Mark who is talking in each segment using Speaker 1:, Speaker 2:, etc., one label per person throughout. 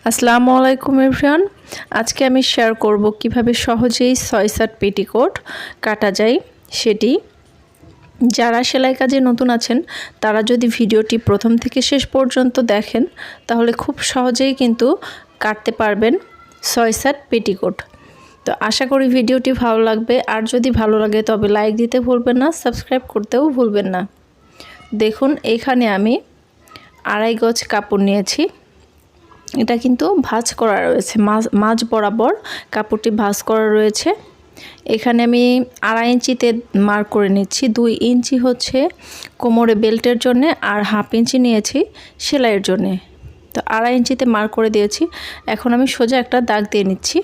Speaker 1: আসসালামুআলাইকুম everyone. আজকে আমি share করব কিভাবে সহজেই 6/7 পেটিকোট কাটা যায় সেটি। যারা সেলাই কাজে নতুন আছেন তারা যদি ভিডিওটি প্রথম থেকে শেষ পর্যন্ত দেখেন তাহলে খুব সহজেই কিন্তু কাটতে পারবেন 6/7 পেটিকোট। তো আশা করি ভিডিওটি ভালো লাগবে, আর যদি ভালো লাগে তবে লাইক দিতে ভুলবেন না, সাবস্ক্রাইব করতেও ভুলবেন না। দেখুন এখানে আমি 2.5 গজ কাপড় নিয়েছি। এটা কিন্তু ভাঁজ করা রয়েছে, মাঝ বরাবর কাপড়টি ভাঁজ করা রয়েছে। এখানে আমি 2.5 ইঞ্চিতে মার্ক করে নিচ্ছি। 2 ইঞ্চি হচ্ছে কোমরে বেল্টের জন্য, আর 1/2 ইঞ্চি নিয়েছি সেলাইয়ের জন্য। তো 2.5 ইঞ্চিতে মার্ক করে দিয়েছি। এখন আমি সোজা একটা দাগ দিয়ে নিচ্ছি।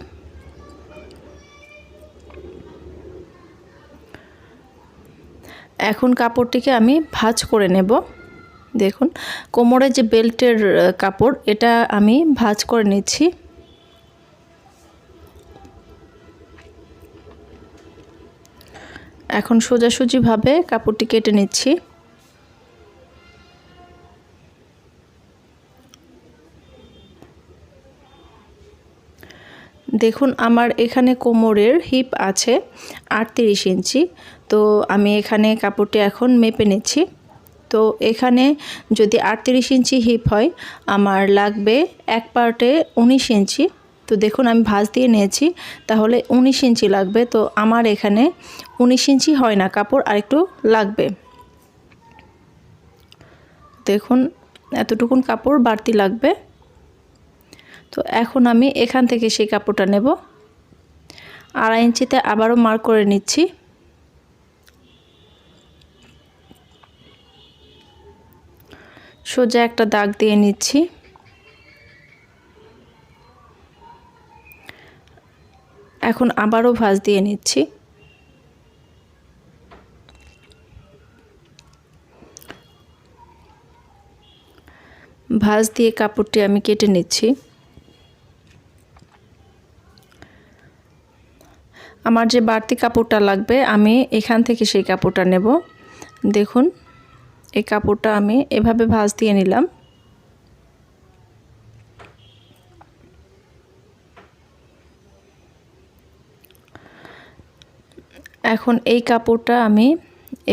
Speaker 1: এখন কাপড়টিকে আমি ভাঁজ করে নেব। দেখুন কোমরে যে বেল্টের কাপড়, এটা আমি ভাঁজ করে নিচ্ছি। এখন সোজাসুজিভাবে কাপড়টি কেটে নিচ্ছি। দেখুন আমার এখানে কোমরের হিপ আছে 38 ইঞ্চি। তো আমি এখানে কাপড়টি এখন মেপে নিচ্ছি। তো এখানে যদি 38 ইঞ্চি হিপ হয়, আমার লাগবে এক পার্টে 19 ইঞ্চি। তো দেখুন আমি ভাঁজ দিয়ে নিয়েছি, তাহলে 19 ইঞ্চি লাগবে। তো আমার এখানে 19 ইঞ্চি হয় না, কাপড় আরেকটু লাগবে। দেখুন এতটুকুন কাপড় বাড়তি লাগবে। তো এখন আমি এখান থেকে সেই কাপড়টা নেব। 2.5 ইঞ্চিতে আবারও মার্ক করে নিচ্ছি। সোজা একটা দাগ দিয়ে নিচ্ছি। এখন আবারও ভাঁজ দিয়ে নিচ্ছি। ভাঁজ দিয়ে কাপড়টি আমি কেটে নিচ্ছি। আমার যে বাড়তি কাপড়টা লাগবে আমি এখান থেকে সেই কাপড়টা নেব। দেখুন এই কাপড়টা আমি এভাবে ভাঁজ দিয়ে নিলাম। এখন এই কাপড়টা আমি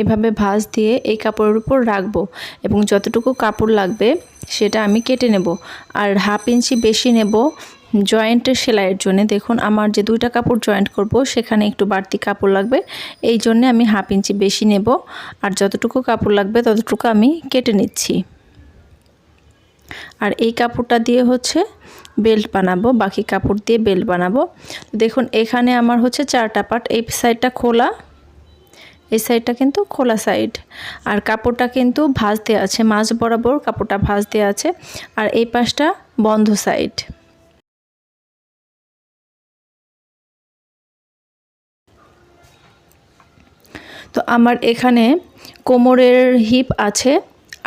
Speaker 1: এভাবে ভাঁজ দিয়ে এই কাপড়ের উপর রাখবো, এবং যতটুকু কাপড় লাগবে সেটা আমি কেটে নেব। আর 1/2 ইঞ্চি বেশি নেব জয়েন্টের সেলাইয়ের জন্য। দেখুন আমার যে 2টা কাপড় জয়েন্ট করব সেখানে একটু বাড়তি কাপড় লাগবে, এই জন্য আমি 1/2 ইঞ্চি বেশি নেব। আর যতটুকু কাপড় লাগবে ততটুকু আমি কেটে নিচ্ছি। আর এই কাপড়টা দিয়ে হচ্ছে বেল্ট বানাবো, বাকি কাপড় দিয়ে বেল্ট বানাবো। দেখুন এখানে আমার হচ্ছে 4টা পার্ট। এই সাইডটা খোলা, এই সাইডটা কিন্তু খোলা সাইড, আর কাপড়টা কিন্তু ভাঁজ দেওয়া আছে, মাঝ বরাবর কাপড়টা ভাঁজ দেওয়া আছে, আর এই পাশটা বন্ধ সাইড। তো আমার এখানে কোমরের হিপ আছে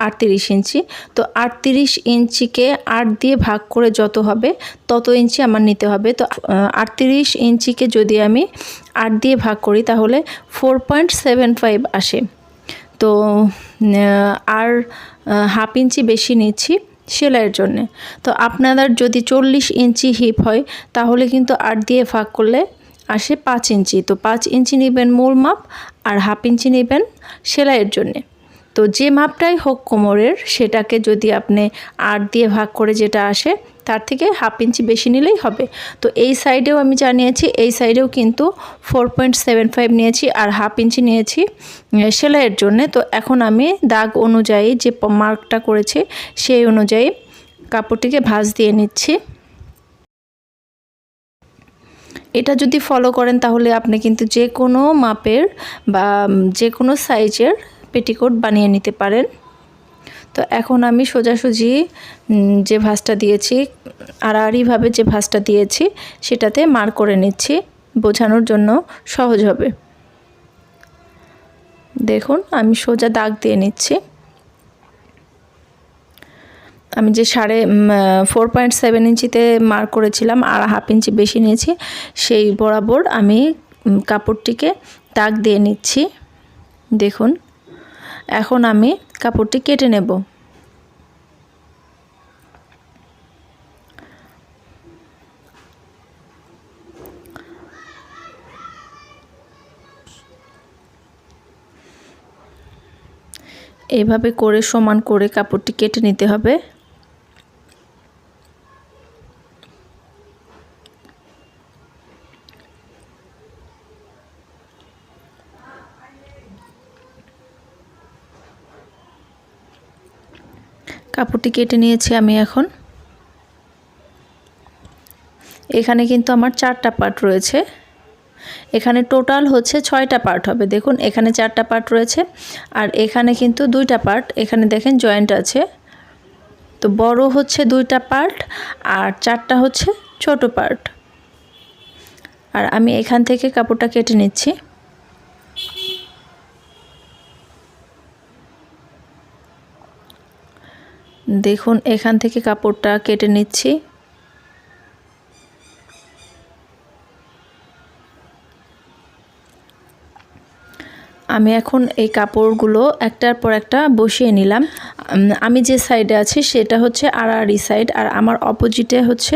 Speaker 1: 38 ইঞ্চি। তো 38 ইঞ্চিকে 8 দিয়ে ভাগ করে যত হবে তত ইঞ্চি আমার নিতে হবে। তো 38 ইঞ্চিকে যদি আমি 8 দিয়ে ভাগ করি তাহলে 4.75 আসে। তো আর 1/2 ইঞ্চি বেশি নিচ্ছি সেলাইয়ের জন্যে। তো আপনাদের যদি 40 ইঞ্চি হিপ হয় তাহলে কিন্তু 8 দিয়ে ভাগ করলে আসে 5 ইঞ্চি। তো 5 ইঞ্চি নেবেন মূল মাপ, আর 1/2 ইঞ্চি নেবেন সেলাইয়ের জন্যে। তো যে মাপটাই হোক কোমরের, সেটাকে যদি আপনি 8 দিয়ে ভাগ করে যেটা আসে তার থেকে 1/2 ইঞ্চি বেশি নিলেই হবে। তো এই সাইডেও আমি জানিয়েছি, এই সাইডেও কিন্তু 4.75 নিয়েছি, আর 1/2 ইঞ্চি নিয়েছি সেলাইয়ের জন্য। তো এখন আমি দাগ অনুযায়ী যে মার্কটা করেছি সেই অনুযায়ী কাপড়টিকে ভাঁজ দিয়ে নিচ্ছি। এটা যদি ফলো করেন তাহলে আপনি কিন্তু যে কোনো মাপের বা যে কোনো সাইজের পেটিকোট বানিয়ে নিতে পারেন। তো এখন আমি সোজাসুজি যে ভাঁজটা দিয়েছি, আড়াআড়িভাবে যে ভাঁজটা দিয়েছি সেটাতে মার্ক করে নিচ্ছি, বোঝানোর জন্য সহজ হবে। দেখুন আমি সোজা দাগ দিয়ে নিচ্ছি। আমি যে 4.7 ইঞ্চিতে মার্ক করেছিলাম আর 1/2 ইঞ্চি বেশি নিয়েছি, সেই বরাবর আমি কাপড়টিকে দাগ দিয়ে নিচ্ছি। দেখুন এখন আমি কাপড়টি কেটে নেব। এভাবে করে সমান করে কাপড়টি কেটে নিতে হবে। কাপড়টি কেটে নিয়েছি আমি এখন। এখানে কিন্তু আমার 4টা পার্ট রয়েছে। এখানে টোটাল হচ্ছে 6টা পার্ট হবে। দেখুন এখানে 4টা পার্ট রয়েছে আর এখানে কিন্তু 2টা পার্ট। এখানে দেখেন জয়েন্ট আছে। তো বড় হচ্ছে 2টা পার্ট আর 4টা হচ্ছে ছোট পার্ট। আর আমি এখান থেকে কাপড়টা কেটে নিচ্ছি। দেখুন এখান থেকে কাপড়টা কেটে নিচ্ছি। আমি এখন এই কাপড়গুলো একটার পর একটা বসিয়ে নিলাম। আমি যে সাইডে আছি সেটা হচ্ছে আড়াআড়ি সাইড আর আমার অপোজিটে হচ্ছে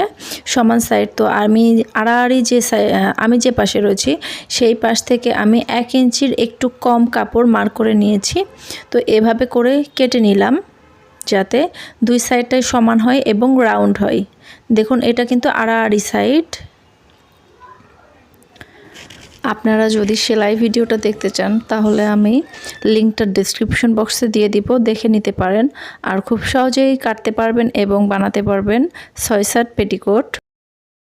Speaker 1: সমান সাইড। তো আমি আড়াআড়ি আমি যে পাশে রয়েছি সেই পাশ থেকে আমি 1 ইঞ্চির একটু কম কাপড় মার্ক করে নিয়েছি। তো এভাবে করে কেটে নিলাম যাতে 2 সাইডটাই সমান হয় এবং রাউন্ড হয়। দেখুন এটা কিন্তু আড়াআড়ি সাইড। আপনারা যদি সেলাই ভিডিওটা দেখতে চান তাহলে আমি লিংকটা ডেসক্রিপশন বক্সে দিয়ে দিব, দেখে নিতে পারেন। আর খুব সহজেই কাটতে পারবেন এবং বানাতে পারবেন 6 সেট পেটিকোট।